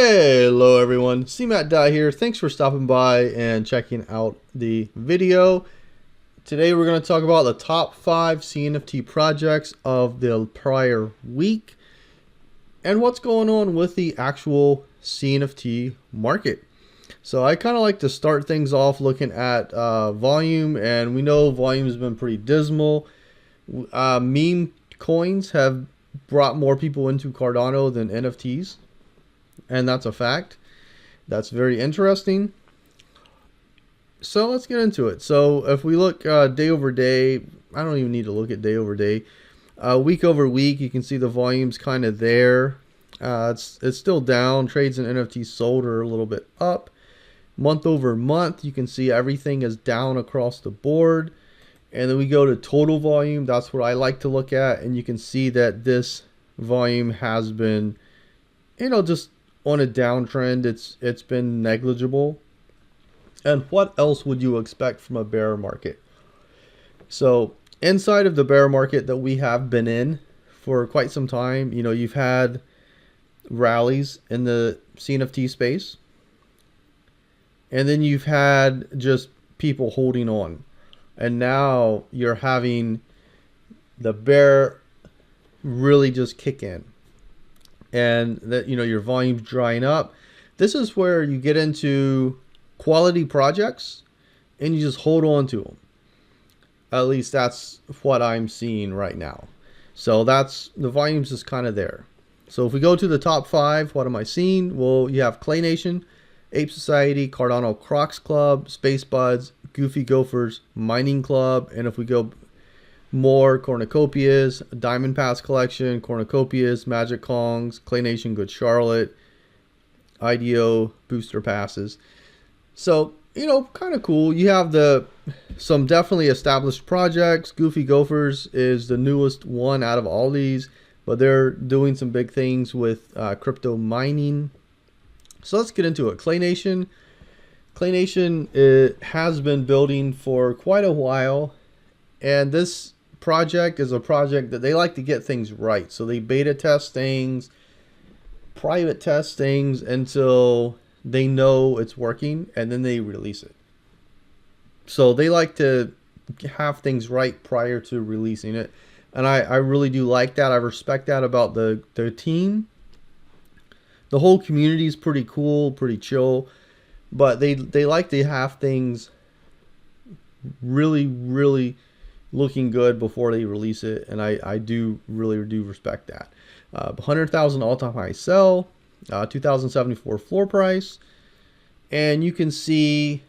Hello everyone, CMattDye here. Thanks for stopping by and checking out the video. Today we're going to talk about the top 5 CNFT projects of the prior week and what's going on with the actual CNFT market. So I kind of like to start things off looking at volume, and we know volume has been pretty dismal. Meme coins have brought more people into Cardano than NFTs. And that's a fact. That's very interesting. So let's get into it. So if we look day over day, I don't even need to look at day over day. Week over week, you can see the volume's kind of there. It's still down. Trades and NFTs sold are a little bit up. Month over month, you can see everything is down across the board. And then we go to total volume. That's what I like to look at. And you can see that this volume has been, just on a downtrend. It's been negligible. And what else would you expect from a bear market? So inside of the bear market that we have been in for quite some time, you've had rallies in the CNFT space, and then you've had just people holding on, and now you're having the bear really just kick in. And that your volume's drying up. This is where you get into quality projects and you just hold on to them. At least that's what I'm seeing right now. So that's the volume's just kind of there. So if we go to the top 5, what am I seeing? Well, you have Clay Nation, Ape Society, Cardano Crocs Club, Spacebudz, Goofy Gophers, Mining Club, and if we go more, Cornucopias, Diamond Pass Collection, Cornucopias, Magic Kongs, Clay Nation, Good Charlotte, IDO, Booster Passes. So, kind of cool. You have some definitely established projects. Goofy Gophers is the newest one out of all these, but they're doing some big things with crypto mining. So let's get into it. Clay Nation. Clay Nation has been building for quite a while, and this project is a project that they like to get things right. So they beta test things, private test things until they know it's working, and then they release it. So they like to have things right prior to releasing it. And I really do like that. I respect that about the team. The whole community is pretty cool, pretty chill, but they like to have things really, really looking good before they release it, and I really do respect that. 100,000 all-time high sell, 2,074 floor price, and you can see,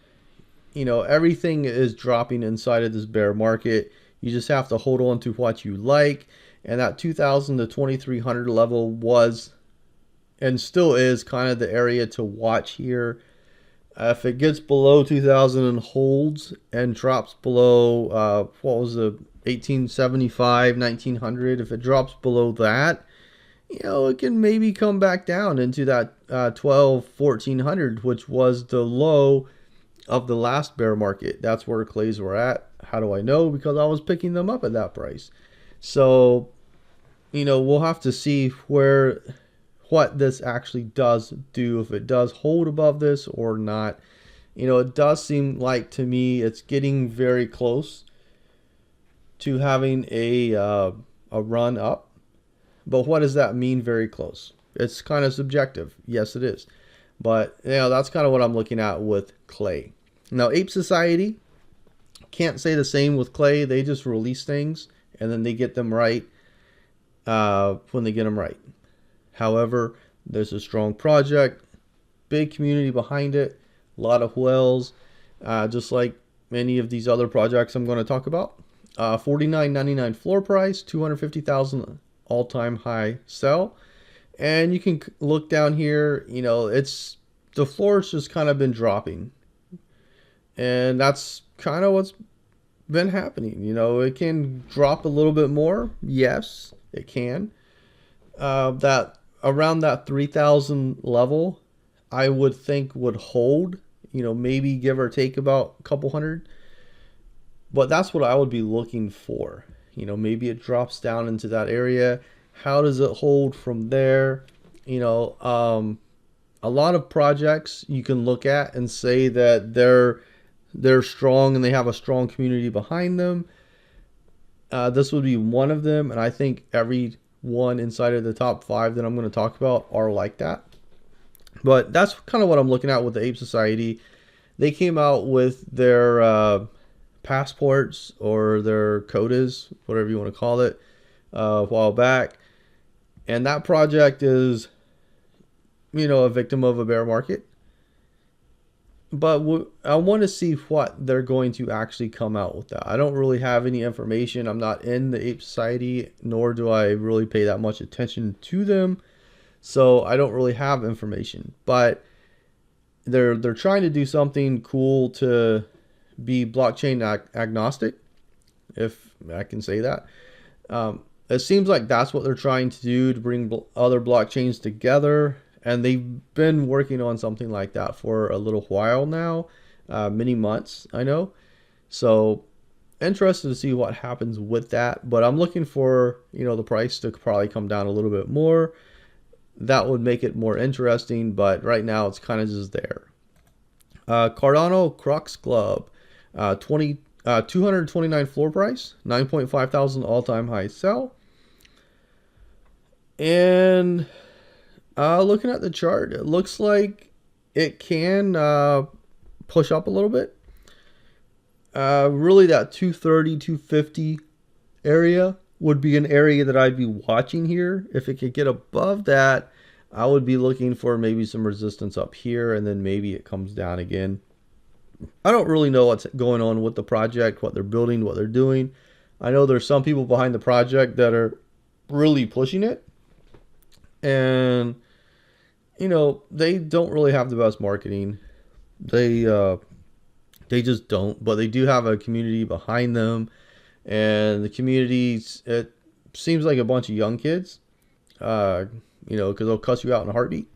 everything is dropping inside of this bear market. You just have to hold on to what you like, and that 2,000 to 2,300 level was and still is kind of the area to watch here. If it gets below 2,000 and holds and drops below, what was the 1875, 1900, if it drops below that, it can maybe come back down into that 1400, which was the low of the last bear market. That's where clays were at. How do I know? Because I was picking them up at that price. So, we'll have to see what this actually does do, if it does hold above this or not. It does seem like to me it's getting very close to having a run up. But what does that mean, very close? It's kind of subjective. Yes, it is. But that's kind of what I'm looking at with Clay. Now, Ape Society, can't say the same with Clay. They just release things and then they get them right when they get them right. However, there's a strong project, big community behind it, a lot of whales, just like many of these other projects I'm going to talk about. $49.99 floor price, 250,000 all-time high sell. And you can look down here, the floor's just kind of been dropping. And that's kind of what's been happening. It can drop a little bit more. Yes, it can. That around that 3,000 level, I would think would hold, maybe give or take about a couple hundred. But that's what I would be looking for. Maybe it drops down into that area. How does it hold from there? a lot of projects you can look at and say that they're strong and they have a strong community behind them. This would be one of them, and I think every one inside of the top 5 that I'm going to talk about are like that. But that's kind of what I'm looking at with the Ape Society. They came out with their passports or their codas, whatever you want to call it, a while back. And that project is, a victim of a bear market. But I want to see what they're going to actually come out with that. I don't really have any information. I'm not in the Ape Society, nor do I really pay that much attention to them. So I don't really have information. But they're trying to do something cool to be blockchain agnostic, if I can say that. It seems like that's what they're trying to do, to bring other blockchains together. And they've been working on something like that for a little while now, many months, I know. So interested to see what happens with that. But I'm looking for, the price to probably come down a little bit more. That would make it more interesting. But right now it's kind of just there. Cardano Crocs Club, 229 floor price, 9.5 thousand all-time high sell. And looking at the chart, it looks like it can push up a little bit. Really that 230, 250 area would be an area that I'd be watching here. If it could get above that, I would be looking for maybe some resistance up here, and then maybe it comes down again. I don't really know what's going on with the project, what they're building, what they're doing. I know there's some people behind the project that are really pushing it. And they don't really have the best marketing. They just don't, but they do have a community behind them, and the community, it seems like a bunch of young kids, because they'll cuss you out in a heartbeat.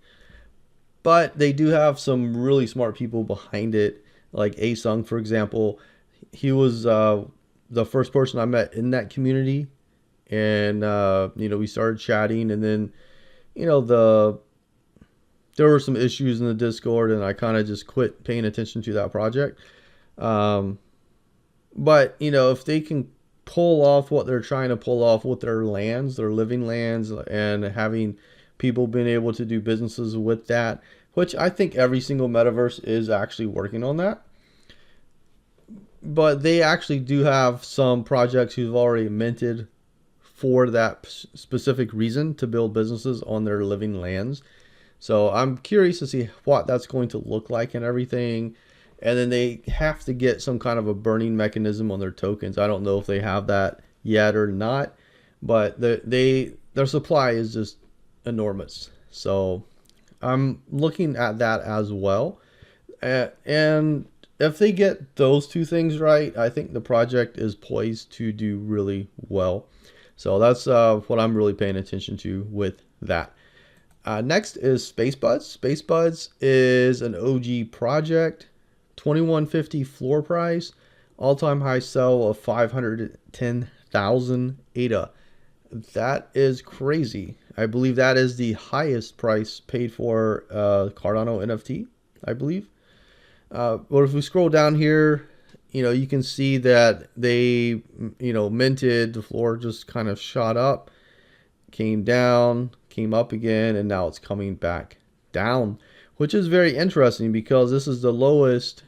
But they do have some really smart people behind it, like Asung, for example. He was the first person I met in that community, and we started chatting, and then there were some issues in the Discord, and I kind of just quit paying attention to that project. But, if they can pull off what they're trying to pull off with their lands, their living lands, and having people being able to do businesses with that, which I think every single metaverse is actually working on that. But they actually do have some projects who've already minted for that specific reason, to build businesses on their living lands. So I'm curious to see what that's going to look like and everything. And then they have to get some kind of a burning mechanism on their tokens. I don't know if they have that yet or not, but their supply is just enormous. So I'm looking at that as well. And if they get those two things right, I think the project is poised to do really well. So that's what I'm really paying attention to with that. Next is Spacebudz. Spacebudz is an OG project, 2150 floor price, all-time high sell of 510,000 ADA. That is crazy. I believe that is the highest price paid for Cardano NFT, I believe. But if we scroll down here, you can see that they, minted, the floor just kind of shot up, came down, came up again, and now it's coming back down, which is very interesting because this is the lowest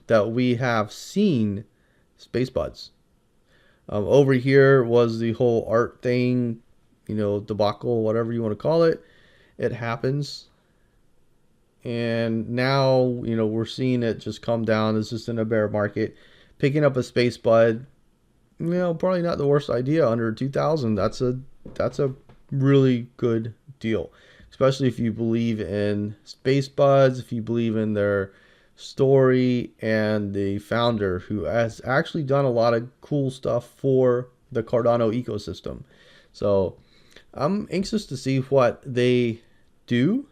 that we have seen Spacebudz. Over here was the whole art thing, debacle, whatever you want to call it. It happens. And now, we're seeing it just come down. It's just in a bear market. Picking up a Spacebudz, probably not the worst idea under 2,000. That's a really good deal, especially if you believe in Spacebudz, if you believe in their story and the founder, who has actually done a lot of cool stuff for the Cardano ecosystem. So I'm anxious to see what they do.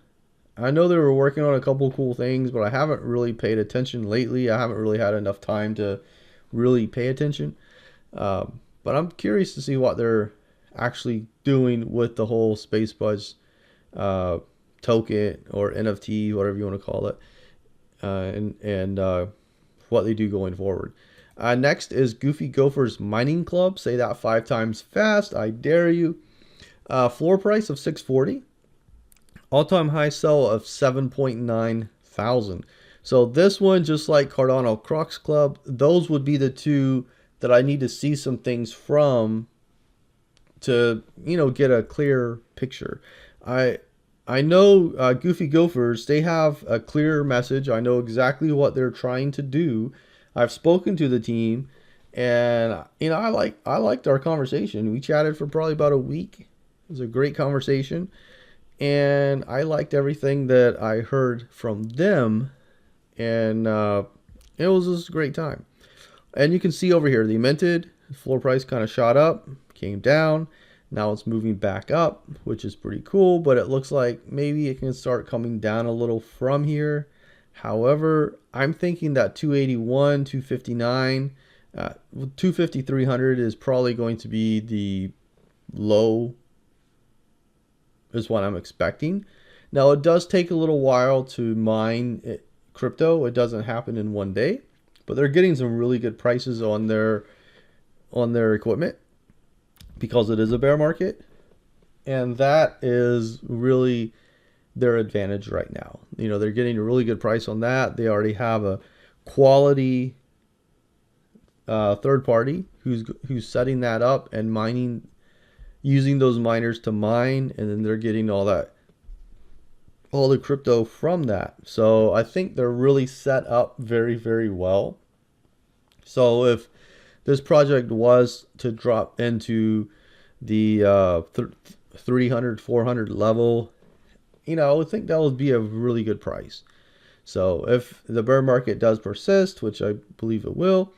I know they were working on a couple cool things, but I haven't really paid attention lately. I haven't really had enough time to really pay attention. But I'm curious to see what they're actually doing with the whole Spacebudz token or NFT, whatever you want to call it, and what they do going forward. Next is Goofy Gophers Mining Club. Say that 5 times fast. I dare you. Floor price of 640. All-time high sell of 7.9 thousand. So this one, just like Cardano Crocs Club, those would be the two that I need to see some things from to, you know, get a clear picture. I know Goofy Gophers, they have a clear message. I know exactly what they're trying to do. I've spoken to the team, and you know, I liked our conversation. We chatted for probably about a week. It was a great conversation, and I liked everything that I heard from them, and it was just a great time. And you can see over here, the minted floor price kind of shot up, came down. Now it's moving back up, which is pretty cool, but it looks like maybe it can start coming down a little from here. However, I'm thinking that 281, 259, 250, 300 is probably going to be the low, is what I'm expecting. Now, it does take a little while to mine crypto. It doesn't happen in one day, but they're getting some really good prices on their equipment because it is a bear market, and that is really their advantage right now. You know, they're getting a really good price on that. They already have a quality third party who's setting that up and mining, using those miners to mine, and then they're getting all the crypto from that. So I think they're really set up very, very well. So if this project was to drop into the 300, 400 level, you know, I would think that would be a really good price. So if the bear market does persist, which I believe it will,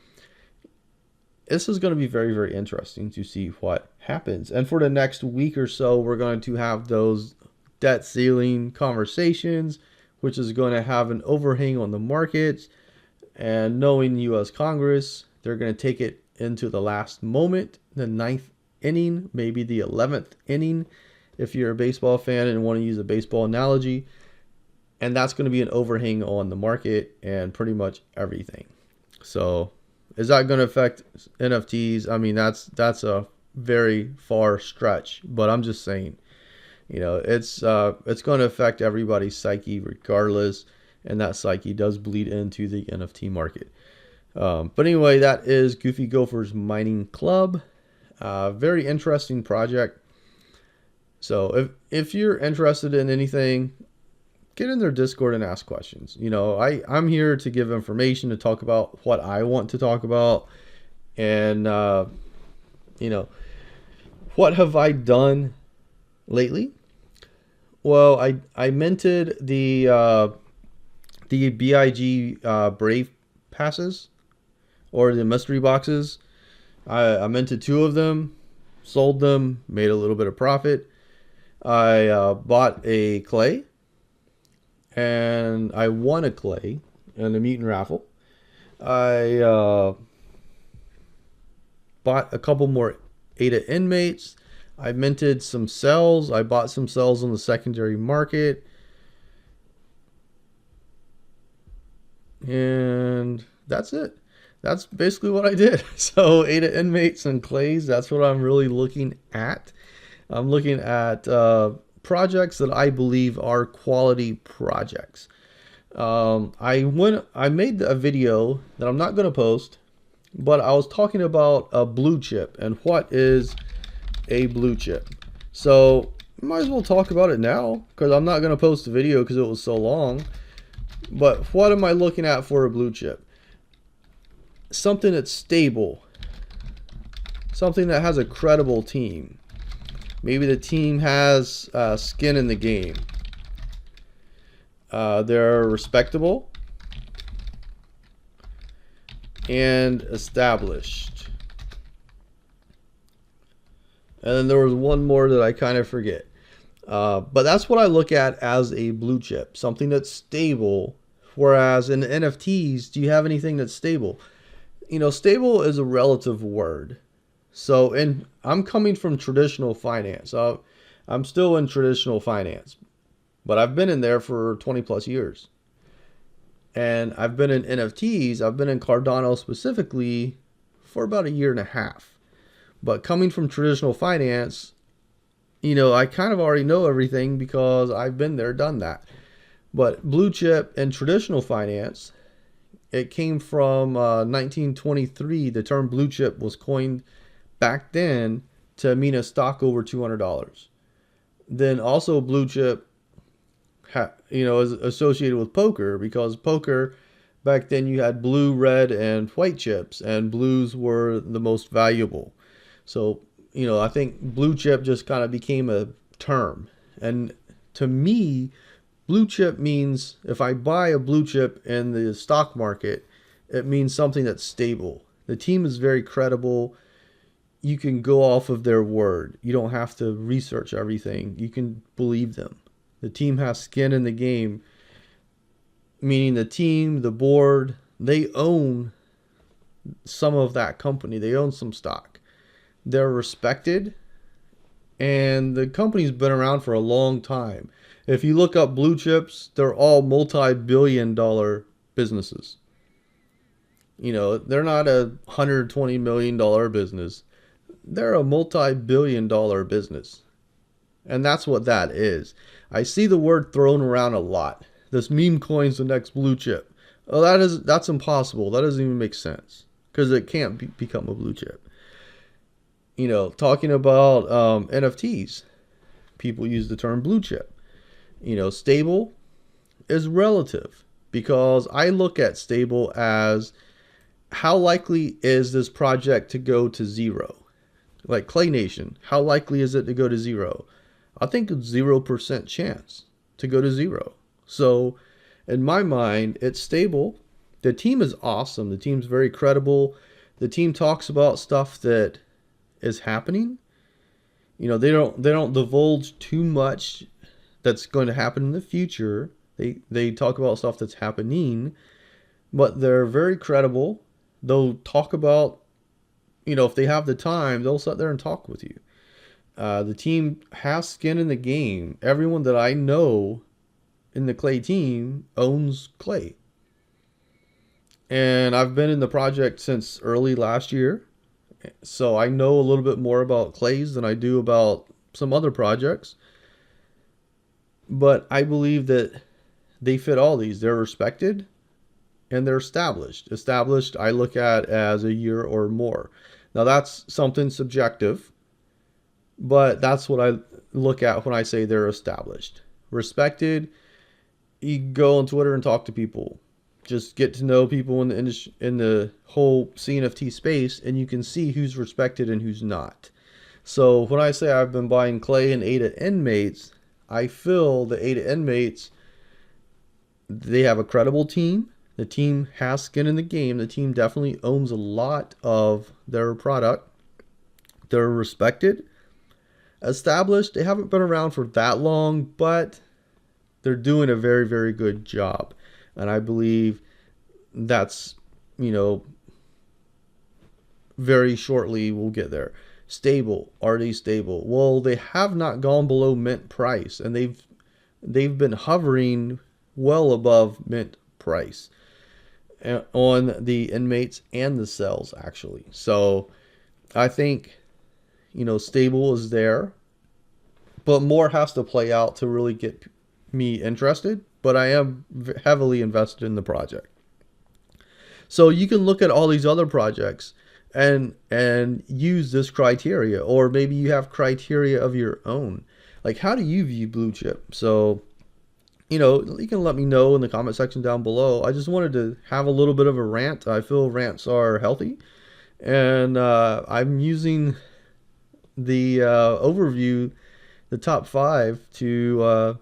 this is going to be very, very interesting to see what happens. And for the next week or so, we're going to have those debt ceiling conversations, which is going to have an overhang on the markets. And knowing U.S. Congress, they're going to take it into the last moment, the 9th inning, maybe the 11th inning, if you're a baseball fan and want to use a baseball analogy. And that's going to be an overhang on the market and pretty much everything. So is that going to affect NFTs? I mean, that's a very far stretch, but I'm just saying, you know, it's going to affect everybody's psyche regardless, and that psyche does bleed into the NFT market. But anyway, that is Goofy Gophers Mining Club. Very interesting project. So if you're interested in anything, get in their Discord and ask questions. You know, I'm here to give information, to talk about what I want to talk about. And, you know, what have I done lately? Well, I minted the BIG Brave passes, or the mystery boxes. I minted 2 of them, sold them, made a little bit of profit. I bought a clay, and I won a clay in a mutant raffle. I bought a couple more ADA inmates. I minted some cells. I bought some cells on the secondary market. And that's it. That's basically what I did. So ADA inmates and clays, that's what I'm really looking at. I'm looking at projects that I believe are quality projects. I made a video that I'm not going to post, but I was talking about a Bluechip and what is a Bluechip. So might as well talk about it now, because I'm not going to post the video because it was so long. But what am I looking at for a Bluechip? Something that's stable, something that has a credible team. Maybe the team has skin in the game. They're respectable and established. And then there was one more that I kind of forget. But that's what I look at as a Bluechip, something that's stable. Whereas in NFTs, do you have anything that's stable? You know, stable is a relative word. So, I'm coming from traditional finance. I'm still in traditional finance. but I've been in there for 20 plus years. And I've been in NFTs, I've been in Cardano specifically for about a year and a half. But coming from traditional finance, I kind of already know everything because I've been there, done that. But Bluechip and traditional finance, it came from 1923. The term Bluechip was coined back then to mean a stock over $200. Then also Bluechip, is associated with poker, because poker back then you had blue, red, and white chips, and blues were the most valuable. So I think Bluechip just kind of became a term. And to me, Bluechip means, if I buy a Bluechip in the stock market, it means something that's stable. The team is very credible. You can go off of their word. You don't have to research everything. You can believe them. The team has skin in the game, meaning the team, the board, they own some of that company. They own some stock. They're respected, and the company's been around for a long time. If you look up blue chips, they're all multi-billion-dollar businesses. They're not a $120 million business. They're a multi-billion-dollar business. And that's what that is. I see the word thrown around a lot. This meme coin's the next blue chip. Oh, that's impossible. That doesn't even make sense, because it can't become a blue chip. Talking about NFTs, people use the term blue chip. Stable is relative, because I look at stable as how likely is this project to go to zero? Like Clay Nation, how likely is it to go to zero? I think it's 0% chance to go to zero. So in my mind, it's stable. The team is awesome. The team's very credible. The team talks about stuff that is happening. They don't divulge too much that's going to happen in the future. They talk about stuff that's happening, but they're very credible. They'll talk about, if they have the time, they'll sit there and talk with you. The team has skin in the game. Everyone that I know in the Clay team owns Clay. And I've been in the project since early last year. So I know a little bit more about Clays than I do about some other projects. But I believe that they fit all these. They're respected and they're established. Established, I look at as a year or more. Now that's something subjective, but that's what I look at when I say they're established. Respected, you go on Twitter and talk to people. Just get to know people in the industry, in the whole CNFT space, and you can see who's respected and who's not. So when I say I've been buying Clay and ADA inmates, I feel the ADA inmates, they have a credible team. The team has skin in the game. The team definitely owns a lot of their product. They're respected, established. They haven't been around for that long, but they're doing a very, very good job. And I believe that's, very shortly we'll get there. Stable, already stable. Well, they have not gone below mint price, and they've been hovering well above mint price on the inmates and the cells, actually. So I think, stable is there, but more has to play out to really get me interested. But I am heavily invested in the project. So you can look at all these other projects and use this criteria, or maybe you have criteria of your own. Like, how do you view Bluechip? So, you can let me know in the comment section down below. I just wanted to have a little bit of a rant. I feel rants are healthy, and I'm using the overview, the top 5, to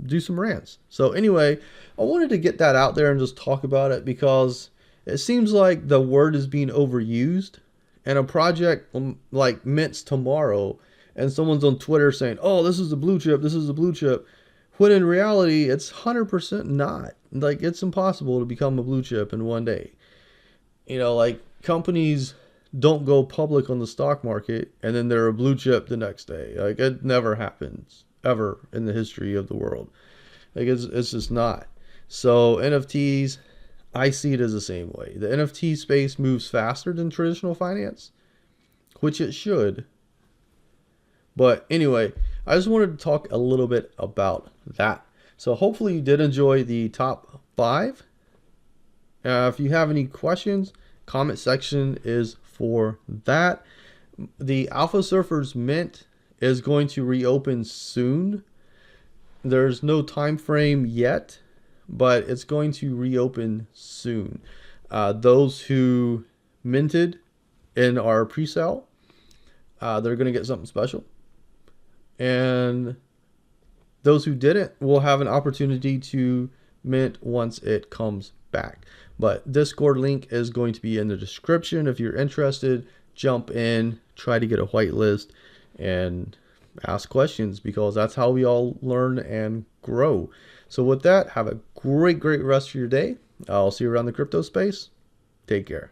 do some rants. So anyway, I wanted to get that out there and just talk about it, because it seems like the word is being overused, and a project like mints tomorrow and someone's on Twitter saying, oh, this is the Bluechip, this is the Bluechip, when in reality it's 100% not. Like, it's impossible to become a Bluechip in one day. Like, companies don't go public on the stock market and then they're a Bluechip the next day. Like, it never happens ever in the history of the world. Like it's just not. So NFTs, I see it as the same way. The NFT space moves faster than traditional finance, which it should. But anyway, I just wanted to talk a little bit about that. So hopefully you did enjoy the top 5. If you have any questions, comment section is for that. The Alpha Surfers Mint is going to reopen soon. There's no time frame yet, but it's going to reopen soon. Those who minted in our pre-sale, they're going to get something special. And those who didn't will have an opportunity to mint once it comes back. But Discord link is going to be in the description. If you're interested, jump in, try to get a whitelist, and ask questions, because that's how we all learn and grow. So with that, have a great rest of your day. I'll see you around the crypto space. Take care.